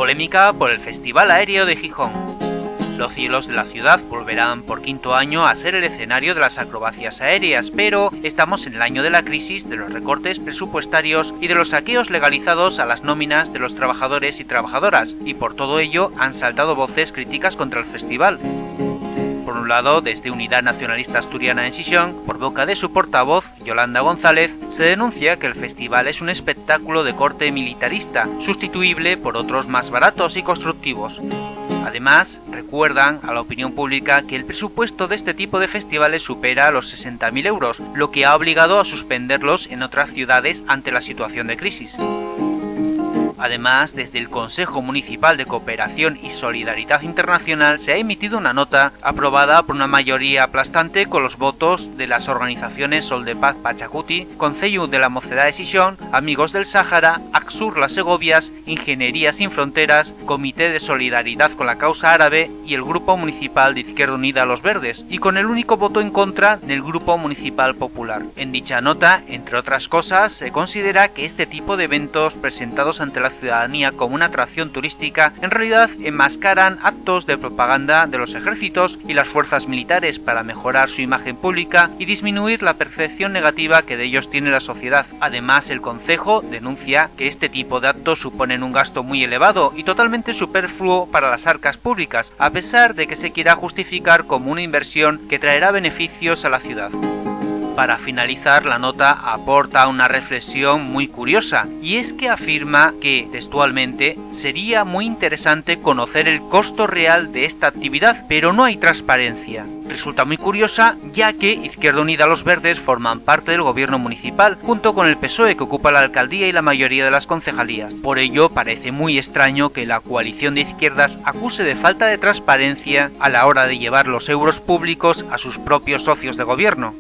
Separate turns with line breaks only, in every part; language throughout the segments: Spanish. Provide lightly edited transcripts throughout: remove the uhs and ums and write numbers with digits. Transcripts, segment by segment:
polémica por el Festival Aéreo de Gijón. Los cielos de la ciudad volverán por quinto año a ser el escenario de las acrobacias aéreas, pero estamos en el año de la crisis, de los recortes presupuestarios y de los saqueos legalizados a las nóminas de los trabajadores y trabajadoras, y por todo ello han saltado voces críticas contra el festival. Por un lado, desde Unidad Nacionalista Asturiana en Xixón, por boca de su portavoz, Yolanda González, se denuncia que el festival es un espectáculo de corte militarista, sustituible por otros más baratos y constructivos. Además, recuerdan a la opinión pública que el presupuesto de este tipo de festivales supera los 60.000 euros, lo que ha obligado a suspenderlos en otras ciudades ante la situación de crisis. Además, desde el Consejo Municipal de Cooperación y Solidaridad Internacional se ha emitido una nota aprobada por una mayoría aplastante con los votos de las organizaciones Sol de Paz Pachacuti, Concello de la Mocedad de Xixón, Amigos del Sáhara, Acsur Las Segovias, Ingeniería Sin Fronteras, Comité de Solidaridad con la Causa Árabe y el Grupo Municipal de Izquierda Unida Los Verdes, y con el único voto en contra del Grupo Municipal Popular. En dicha nota, entre otras cosas, se considera que este tipo de eventos presentados ante la ciudadanía como una atracción turística en realidad enmascaran actos de propaganda de los ejércitos y las fuerzas militares para mejorar su imagen pública y disminuir la percepción negativa que de ellos tiene la sociedad. Además, el concejo denuncia que este tipo de actos suponen un gasto muy elevado y totalmente superfluo para las arcas públicas, a pesar de que se quiera justificar como una inversión que traerá beneficios a la ciudad. Para finalizar, la nota aporta una reflexión muy curiosa, y es que afirma que, textualmente, sería muy interesante conocer el costo real de esta actividad, pero no hay transparencia. Resulta muy curiosa, ya que Izquierda Unida Los Verdes forman parte del gobierno municipal, junto con el PSOE, que ocupa la alcaldía y la mayoría de las concejalías. Por ello, parece muy extraño que la coalición de izquierdas acuse de falta de transparencia a la hora de llevar los euros públicos a sus propios socios de gobierno.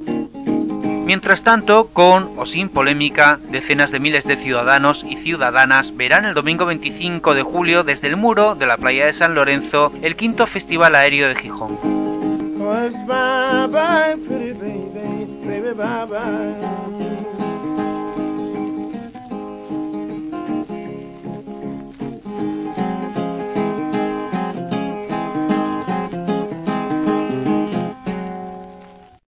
Mientras tanto, con o sin polémica, decenas de miles de ciudadanos y ciudadanas verán el domingo 25 de julio desde el muro de la playa de San Lorenzo el quinto Festival Aéreo de Gijón.